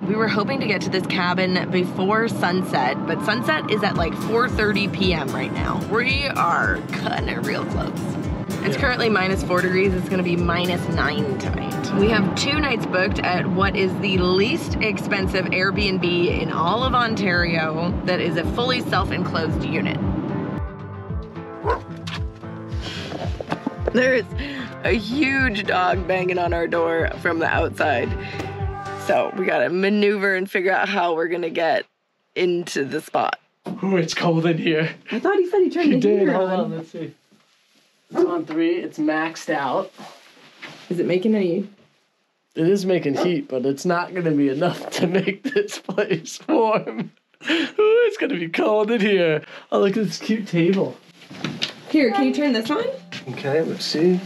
We were hoping to get to this cabin before sunset, but sunset is at like 4:30 p.m. right now. We are cutting it real close. It's currently -4 degrees. It's gonna be -9 tonight. We have 2 nights booked at what is the least expensive Airbnb in all of Ontario that is a fully self-enclosed unit. There's a huge dog banging on our door from the outside. So we gotta maneuver and figure out how we're gonna get into the spot. Ooh, it's cold in here. I thought he said he turned the heater on. Hold on, let's see. It's on 3, it's maxed out. Is it making any? It is making heat, but it's not gonna be enough to make this place warm. Ooh, it's gonna be cold in here. Oh, look at this cute table. Here, can you turn this on? Okay, let's see.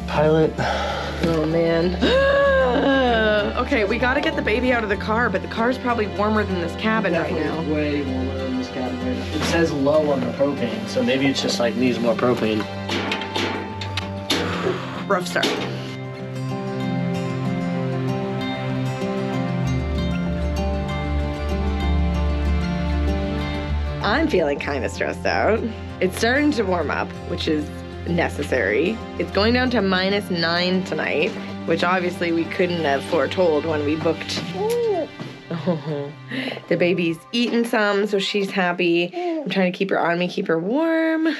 Pilot. Oh man. Okay, we gotta get the baby out of the car, but the car's probably warmer than this cabin right now. It's way warmer than this cabin right now. It says low on the propane, so maybe it's just like needs more propane. Rough start. I'm feeling kind of stressed out. It's starting to warm up, which is necessary. It's going down to -9 tonight, which obviously we couldn't have foretold when we booked. Oh, the baby's eaten some, so she's happy. I'm trying to keep her on me, keep her warm.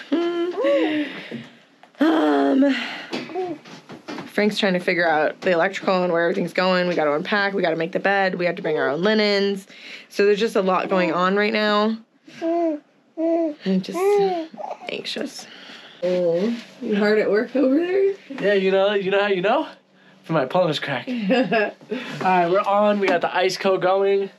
Frank's trying to figure out the electrical and where everything's going. We got to unpack, we got to make the bed, we have to bring our own linens. So there's just a lot going on right now. I'm just anxious. Oh, you hard at work over there? Yeah, you know how you know? From my plumber's crack. Alright, we're on. We got the ice coat going.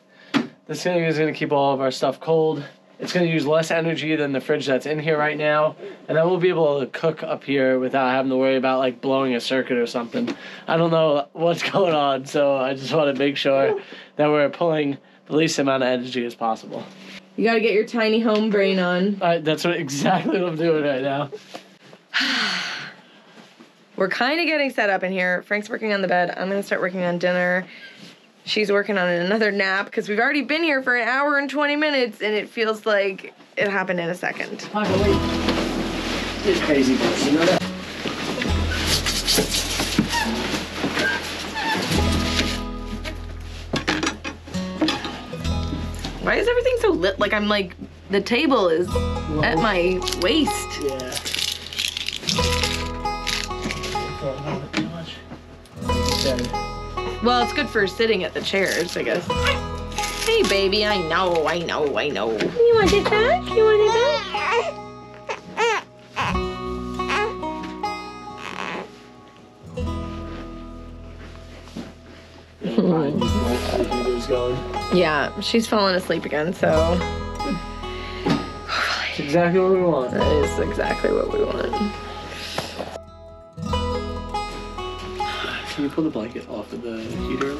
This thing is going to keep all of our stuff cold. It's going to use less energy than the fridge that's in here right now. And then we'll be able to cook up here without having to worry about like blowing a circuit or something. I don't know what's going on, so I just want to make sure that we're pulling the least amount of energy as possible. You gotta get your tiny home brain on. That's exactly what I'm doing right now. We're kind of getting set up in here. Frank's working on the bed. I'm gonna start working on dinner. She's working on another nap because we've already been here for 1 hour and 20 minutes and it feels like it happened in a second. It's crazy, you know that? Why is everything so lit? Like I'm like, the table is at my waist. Yeah. Well, it's good for sitting at the chairs, I guess. Hey, baby, I know. You want it back? You want it back? Yeah, she's falling asleep again, so. It's exactly what we want. That is exactly what we want. Can you pull the blanket off of the heater?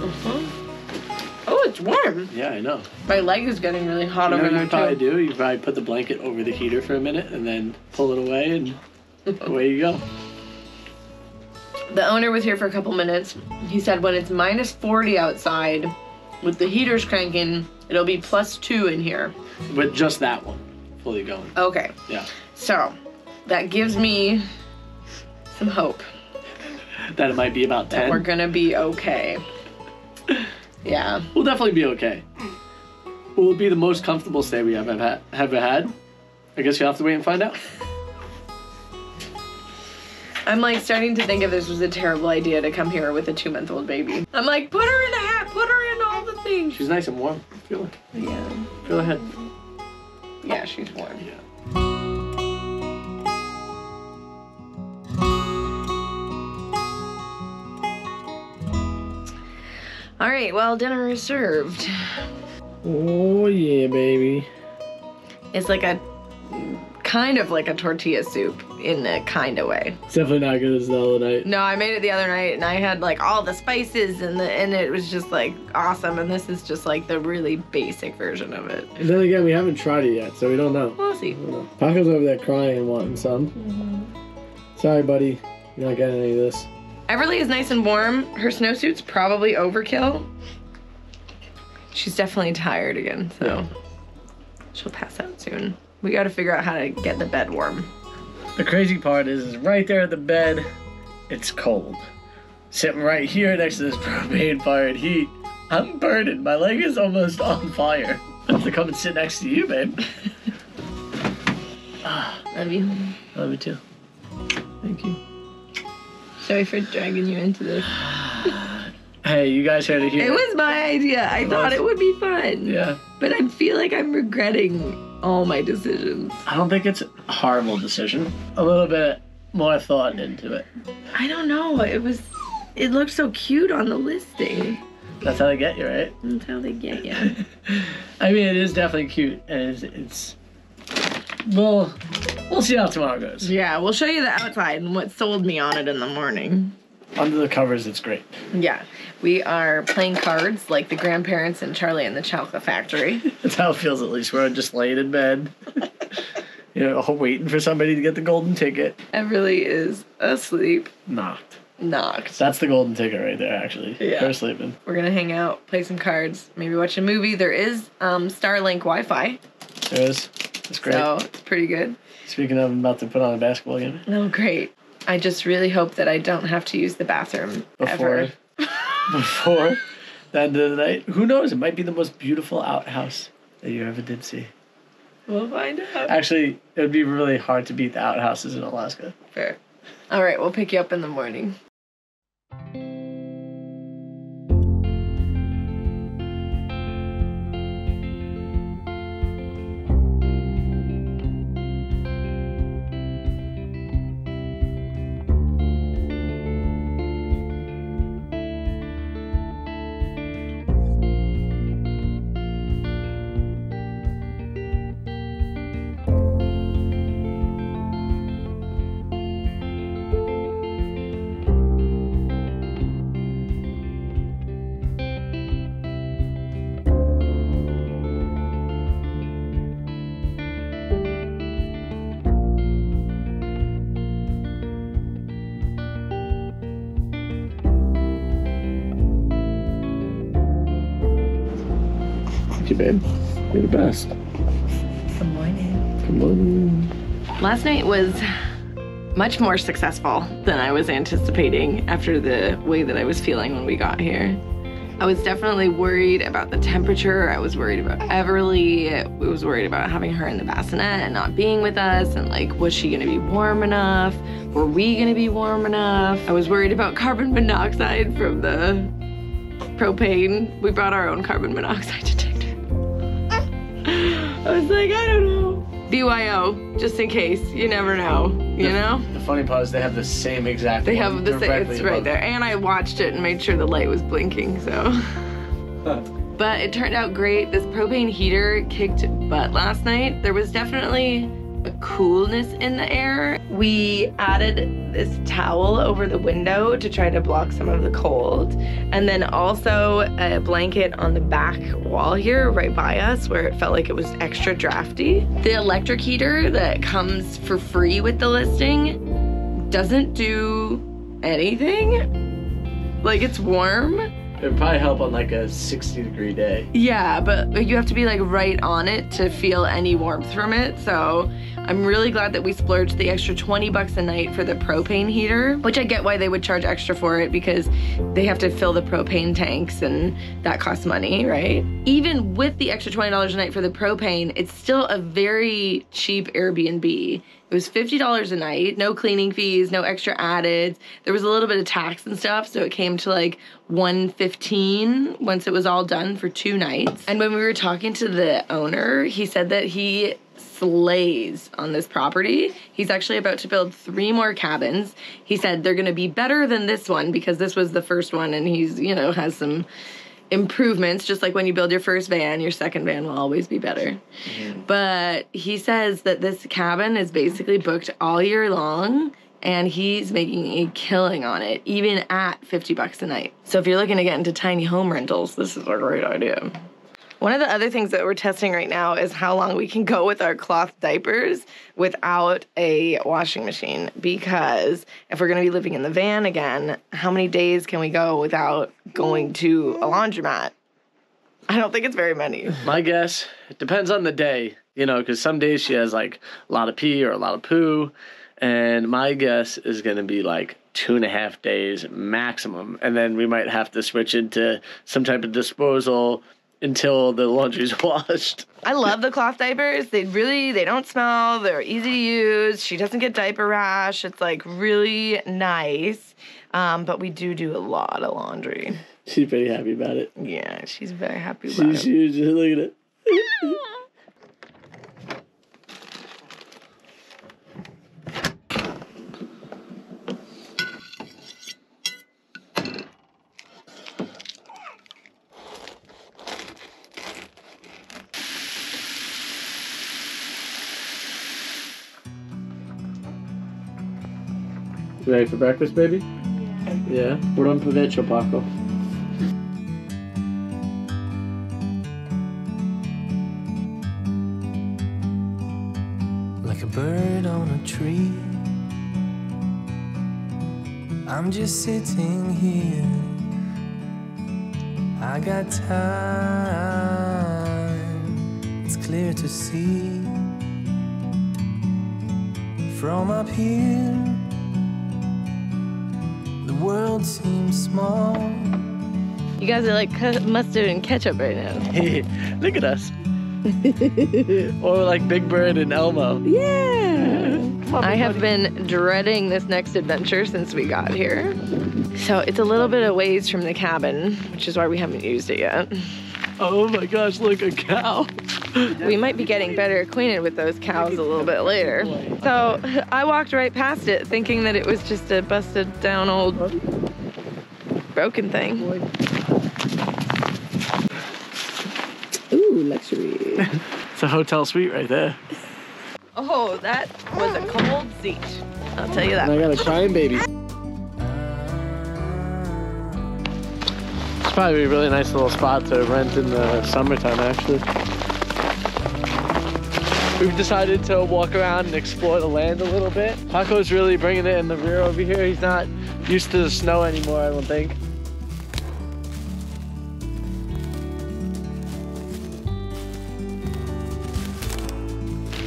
Oh, it's warm. Yeah, I know. My leg is getting really hot over there, you probably do? You probably put the blanket over the heater for a minute and then pull it away and away you go. The owner was here for a couple minutes. He said when it's -40 outside, with the heaters cranking, it'll be +2 in here. With just that one fully going. Okay. Yeah. So, that gives me some hope. That it might be about 10? That we're gonna be okay. Yeah. We'll definitely be okay. Will it be the most comfortable stay we have ever had? I guess you'll have to wait and find out. I'm like starting to think if this was a terrible idea to come here with a 2-month-old baby. I'm like, put her in a hat, put her in all the things. She's nice and warm. Feel it. Yeah. Feel her head. Yeah, she's warm. Yeah. All right, well, dinner is served. Oh yeah, baby. It's like a kind of like a tortilla soup in a kind of way. It's definitely not good as the other night. No, I made it the other night and I had like all the spices and it was just like awesome. And this is just like the really basic version of it. And then again, we haven't tried it yet, so we don't know. We'll see. Paco's over there crying and wanting some. Sorry, buddy. You're not getting any of this. Everly is nice and warm. Her snowsuit's probably overkill. She's definitely tired again, so she'll pass out soon. We gotta figure out how to get the bed warm. The crazy part is right there at the bed, it's cold. Sitting right here next to this propane fire and heat, I'm burning. My leg is almost on fire. I have to come and sit next to you, babe. Love you. Love you too. Thank you. Sorry for dragging you into this. Hey, you guys heard it here. It was my idea. I thought it would be fun. Yeah. But I feel like I'm regretting all my decisions. I don't think it's a horrible decision. A little bit more thought into it. I don't know. It looked so cute on the listing. That's how they get you, right? That's how they get you. I mean, it is definitely cute, and it's we'll see how tomorrow goes. Yeah, we'll show you the outside and what sold me on it in the morning. Under the covers, it's great. Yeah, we are playing cards like the grandparents in Charlie and the Chocolate Factory. That's how it feels, at least. We're just laying in bed, waiting for somebody to get the golden ticket. Everly is asleep. Knocked. That's the golden ticket right there, actually. Yeah. Her sleeping. We're gonna hang out, play some cards, maybe watch a movie. There is Starlink Wi-Fi. There is. It's great. So, it's pretty good. Speaking of, I'm about to put on a basketball game. Oh, great. I just really hope that I don't have to use the bathroom ever. Before the end of the night. Who knows? It might be the most beautiful outhouse that you ever did see. We'll find out. Actually, it would be really hard to beat the outhouses in Alaska. Fair. All right, we'll pick you up in the morning. Thank you, babe. You're the best. Good morning. Good morning. Last night was much more successful than I was anticipating after the way that I was feeling when we got here. I was definitely worried about the temperature. I was worried about Everly. I was worried about having her in the bassinet and not being with us. And like, was she gonna be warm enough? Were we gonna be warm enough? I was worried about carbon monoxide from the propane. We brought our own carbon monoxide detector. I was like, I don't know. BYO, just in case. You never know, you know? The funny part is they have the same exact They one have the same, it's right above. there. And I watched it and made sure the light was blinking, so. But it turned out great. This propane heater kicked butt last night. There was definitely a coolness in the air. We added this towel over the window to try to block some of the cold. And then also a blanket on the back wall here right by us where it felt like it was extra drafty. The electric heater that comes for free with the listing doesn't do anything. Like, it's warm. It would probably help on like a 60-degree day. Yeah, but you have to be like right on it to feel any warmth from it. So I'm really glad that we splurged the extra 20 bucks a night for the propane heater, which I get why they would charge extra for it because they have to fill the propane tanks and that costs money, right? Even with the extra $20 a night for the propane, it's still a very cheap Airbnb. It was $50 a night, no cleaning fees, no extra added. There was a little bit of tax and stuff, so it came to like $115 once it was all done for 2 nights. And when we were talking to the owner, he said that he slays on this property. He's actually about to build 3 more cabins. He said they're gonna be better than this one because this was the first one and he's, you know, has some improvements, just like when you build your first van, your second van will always be better. But he says that this cabin is basically booked all year long, and he's making a killing on it, even at $50 a night. So if you're looking to get into tiny home rentals, this is a great idea. One of the other things that we're testing right now is how long we can go with our cloth diapers without a washing machine, because if we're going to be living in the van again, how many days can we go without going to a laundromat? I don't think it's very many. My guess, it depends on the day, you know, because some days she has like a lot of pee or a lot of poo, and my guess is going to be like 2.5 days maximum, and then we might have to switch into some type of disposal until the laundry's washed. I love the cloth diapers. They don't smell. They're easy to use. She doesn't get diaper rash. It's like really nice. But we do a lot of laundry. She's pretty happy about it. Yeah, she's very happy about it. She's just look at it. You ready for breakfast, baby? Yeah. Buon provecho, Paco. Like a bird on a tree, I'm just sitting here. I got time, it's clear to see. From up here, the world seems small. You guys are like mustard and ketchup right now. Look at us. Or like Big Bird and Elmo. Yeah. I have been dreading this next adventure since we got here. So it's a little bit of ways from the cabin, which is why we haven't used it yet. Oh my gosh, look, a cow. We might be getting better acquainted with those cows a little bit later. So I walked right past it thinking that it was just a busted down old broken thing. Ooh, luxury. It's a hotel suite right there. Oh, that was a cold seat. I'll tell you that. And I got a crying baby. It's probably a really nice little spot to rent in the summertime, actually. We've decided to walk around and explore the land a little bit. Paco's really bringing it in the rear over here. He's not used to the snow anymore, I don't think.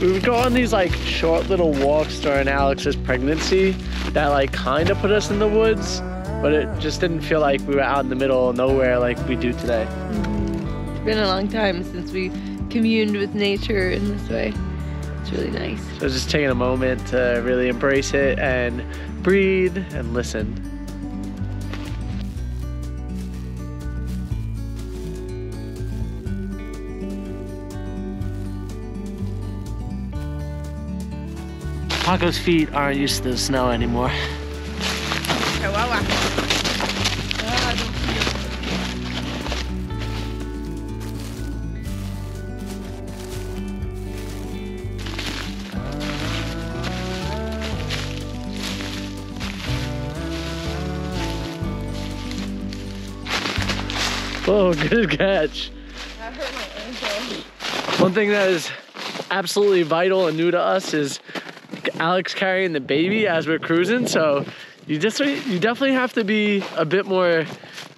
We would go on these like short little walks during Alex's pregnancy that like kind of put us in the woods, but it just didn't feel like we were out in the middle of nowhere like we do today. It's been a long time since we communed with nature in this way. It's really nice. So just taking a moment to really embrace it and breathe and listen. Paco's feet aren't used to the snow anymore. Oh, good catch. That hurt my ankle. One thing that is absolutely vital and new to us is Alex carrying the baby as we're cruising, so you definitely have to be a bit more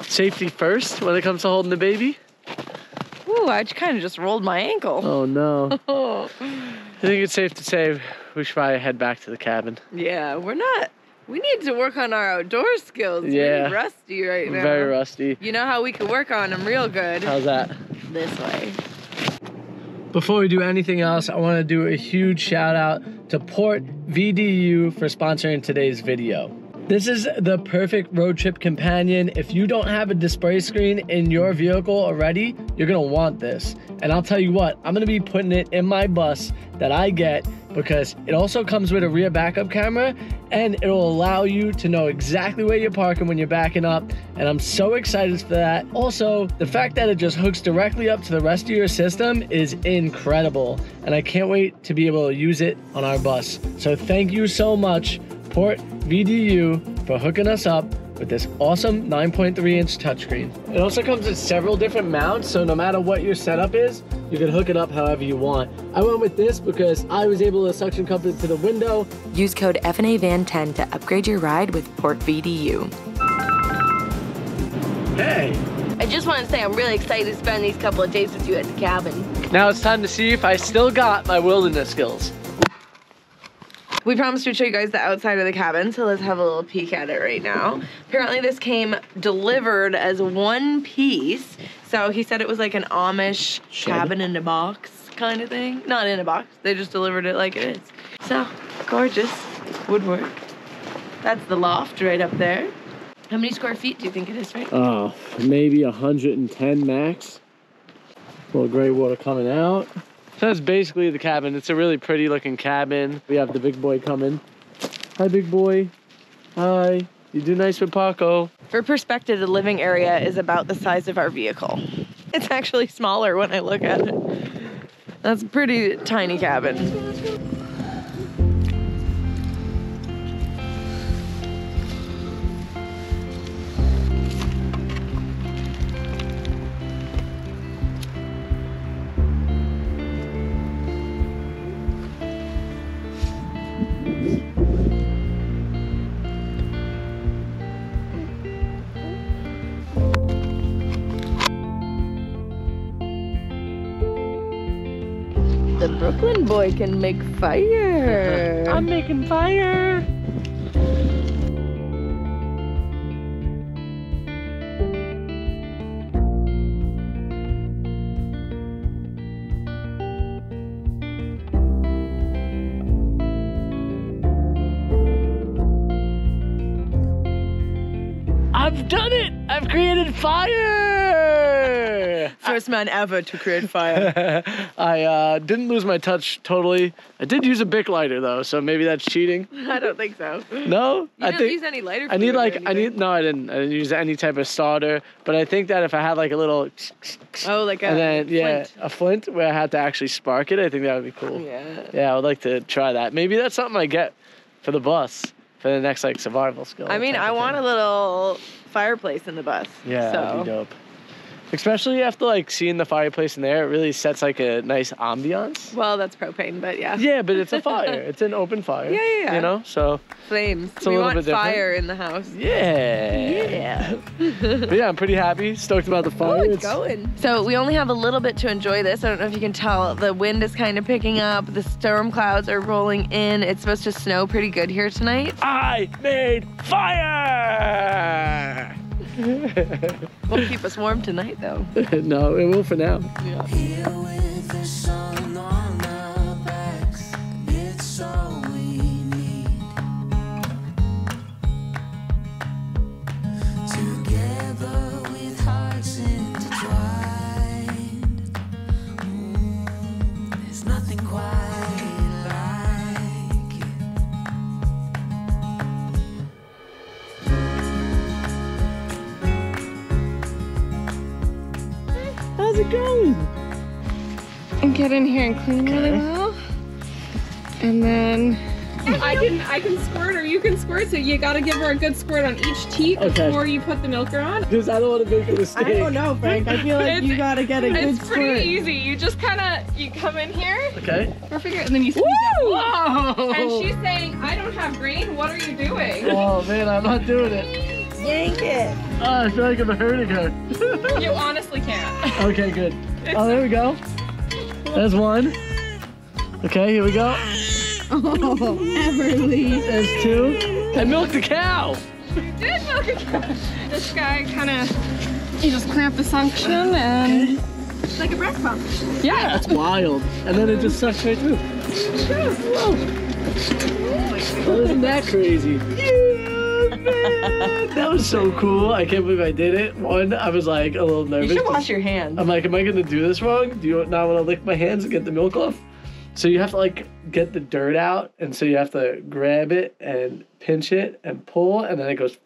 safety first when it comes to holding the baby. Ooh, I kind of just rolled my ankle. Oh no. I think it's safe to say we should probably head back to the cabin. Yeah, we need to work on our outdoor skills. Yeah. We're rusty right now. Very rusty. You know how we can work on them real good? How's that? This way. Before we do anything else, I want to do a huge shout out to Port VDU for sponsoring today's video. This is the perfect road trip companion. If you don't have a display screen in your vehicle already, you're gonna want this. And I'll tell you what, I'm gonna be putting it in my bus that I get because it also comes with a rear backup camera and it'll allow you to know exactly where you're parking when you're backing up. And I'm so excited for that. Also, the fact that it just hooks directly up to the rest of your system is incredible. And I can't wait to be able to use it on our bus. So thank you so much, Port VDU, for hooking us up with this awesome 9.3-inch touchscreen. It also comes with several different mounts, so no matter what your setup is, you can hook it up however you want. I went with this because I was able to suction cup it to the window. Use code FNAVAN10 to upgrade your ride with Port VDU. Hey! I just want to say I'm really excited to spend these couple of days with you at the cabin. Now it's time to see if I still got my wilderness skills. We promised to show you guys the outside of the cabin, so let's have a little peek at it right now. Apparently this came delivered as one piece. So he said it was like an Amish cabin in a box kind of thing. Not in a box, they just delivered it like it is. So, gorgeous woodwork. That's the loft right up there. How many square feet do you think it is, Frank? Oh, maybe 110 max. A little gray water coming out. So that's basically the cabin. It's a really pretty looking cabin. We have the big boy coming. Hi, big boy. Hi. You do nice with Paco. For perspective, the living area is about the size of our vehicle. It's actually smaller when I look at it. That's a pretty tiny cabin. The Brooklyn boy can make fire. I'm making fire. I've done it! I've created fire! First man ever to create fire. I didn't lose my touch totally. I did use a Bic lighter though, so maybe that's cheating. I don't think so. No? You didn't use any lighter fluid no, I didn't use any type of starter, but I think that if I had like a little like a and then flint. a flint where I had to actually spark it, I think that would be cool. Yeah, I would like to try that. Maybe that's something I get for the bus for the next like survival skill. I mean, I want a little fireplace in the bus. Yeah, so. that'd be dope. Especially after like seeing the fireplace in there, it really sets like a nice ambiance. Well, that's propane, but yeah. Yeah, but it's a fire. It's an open fire. Yeah. You know, so flames. It's a we little want bit different. fire in the house. Yeah. But yeah, I'm pretty happy. Stoked about the fire. Oh, it's going. So we only have a little bit to enjoy this. I don't know if you can tell. The wind is kind of picking up. The storm clouds are rolling in. It's supposed to snow pretty good here tonight. I made fire! Won't keep us warm tonight, though. No, it will for now. Yeah. Here with the sun on our backs, and it's all we need. Together with hearts intertwined, there's nothing quite like it. How's it going? And get in here and clean really well. And then I can squirt or you can squirt, so you gotta give her a good squirt on each teat before you put the milker on. Because I don't want to make a mistake. I don't know, Frank. I feel like you gotta get a good It's pretty squirt. easy. You just you come in here, Okay. and then you squeeze it. Whoa! And she's saying, I don't have green, what are you doing? Oh man, I'm not doing it. Yank it. Oh, I feel like I'm hurting her. You honestly can't. Okay, good. Oh, there we go. There's one. Okay, here we go. Oh, Everly. There's two. I milked the cow. You did milk a cow. This guy you just clamp the suction and It's like a breast pump. yeah. That's wild. And then it just sucks right through. Whoa. Oh, isn't that crazy? Yeah, man. That was so cool. I can't believe I did it. One, I was like a little nervous. You should wash your hands. I'm like, am I gonna do this wrong? Do you not want to lick my hands and get the milk off? So you have to like get the dirt out, and so you have to grab it and pinch it and pull, and then it goes.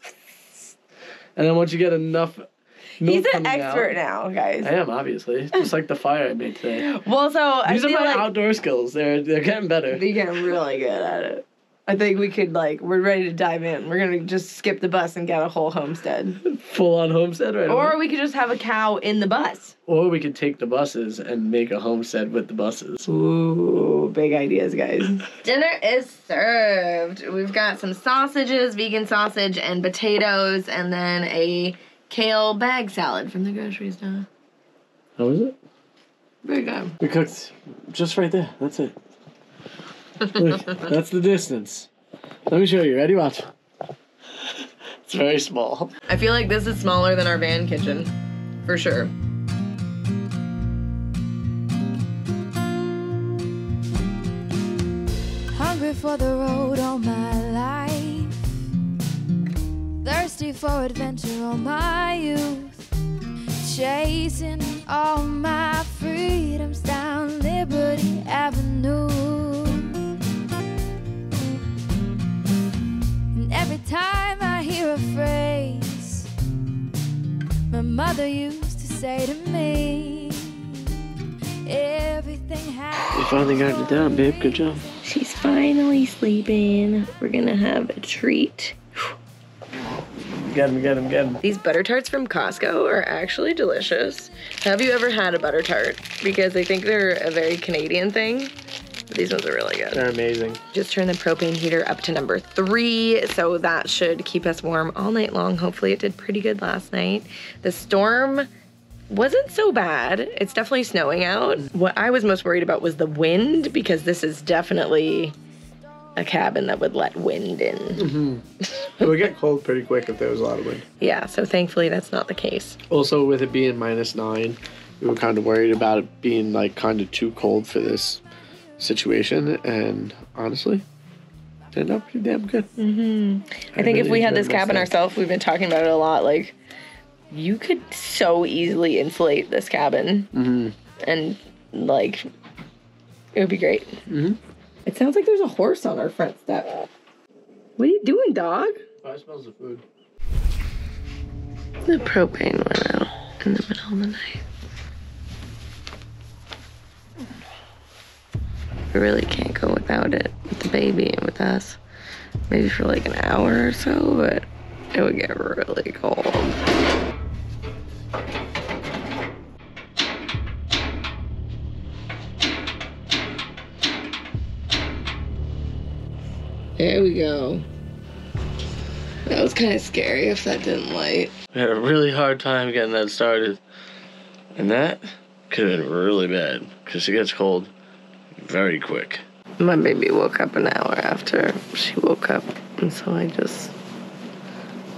And then once you get enough milk He's an coming expert out, now, guys. I am, obviously. Just like the fire I made today. Well, so These are I feel my like outdoor skills. They're getting better. you're getting really good at it. I think we could, like, we're ready to dive in. We're going to just skip the bus and get a whole homestead. Full on homestead right Or away. we could just have a cow in the bus. Or we could take the buses and make a homestead with the buses. Ooh, big ideas, guys. Dinner is served. We've got some sausages, vegan sausage, and potatoes, and then a kale bag salad from the grocery store. How is it? Very good. We cooked just right there. That's it. Look, that's the distance. Let me show you. Ready? Watch. It's very small. I feel like this is smaller than our van kitchen, for sure. Hungry for the road all my life, thirsty for adventure all my youth, chasing all my freedoms down Liberty Avenue. And every time I hear a phrase my mother used to say to me, everything happens. You finally got it down, babe. Good job. She's finally sleeping. We're gonna have a treat. Get him. These butter tarts from Costco are actually delicious. Have you ever had a butter tart? Because I think they're a very Canadian thing. But these ones are really good. They're amazing. Just turn the propane heater up to number 3, so that should keep us warm all night long. Hopefully it did pretty good last night. The storm wasn't so bad. It's definitely snowing out. What I was most worried about was the wind, because this is definitely a cabin that would let wind in. Mm-hmm. It would get cold pretty quick if there was a lot of wind. Yeah, so thankfully that's not the case. Also, with it being -9, we were kind of worried about it being like kind of too cold for this situation, and honestly, it turned out pretty damn good. I think if we had this cabin ourselves, we've been talking about it a lot, like, you could so easily insulate this cabin. And, like, it would be great. It sounds like there's a horse on our front step. What are you doing, dog? Probably smells of food. The propane went out in the middle of the night. We really can't go without it with the baby and with us. Maybe for like an hour or so, but it would get really cold. There we go. That was kind of scary if that didn't light. We had a really hard time getting that started. And that could have been really bad, because it gets cold very quick. My baby woke up an hour after she woke up, and so I just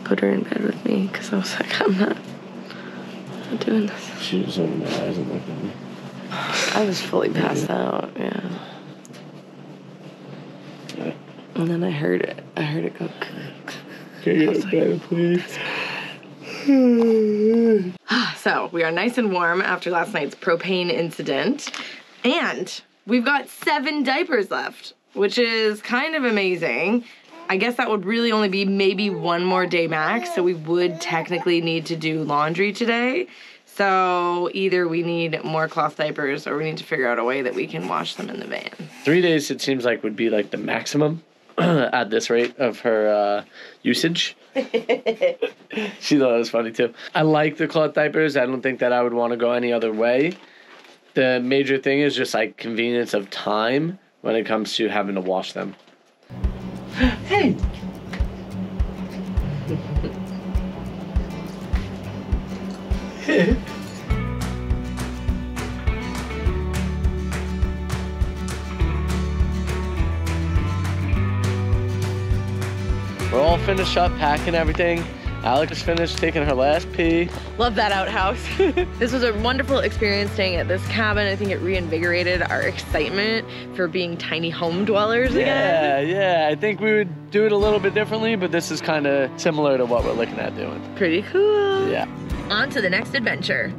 put her in bed with me, because I was like, I'm not doing this. She just opened her eyes and looked at me. I was fully passed out, yeah. And then I heard it. I heard it go. Can you get a bed, please? So we are nice and warm after last night's propane incident, and we've got 7 diapers left, which is kind of amazing. I guess that would really only be maybe 1 more day max, so we would technically need to do laundry today. So either we need more cloth diapers, or we need to figure out a way that we can wash them in the van. 3 days, it seems like, would be like the maximum at this rate of her usage. She thought it was funny too. I like the cloth diapers. I don't think that I would want to go any other way. The major thing is just like convenience of time when it comes to having to wash them. Hey! We're all finished up packing everything. Alex is finished taking her last pee. Love that outhouse. This was a wonderful experience staying at this cabin. I think it reinvigorated our excitement for being tiny home dwellers again. Yeah. I think we would do it a little bit differently, but this is kind of similar to what we're looking at doing. Pretty cool. Yeah. On to the next adventure.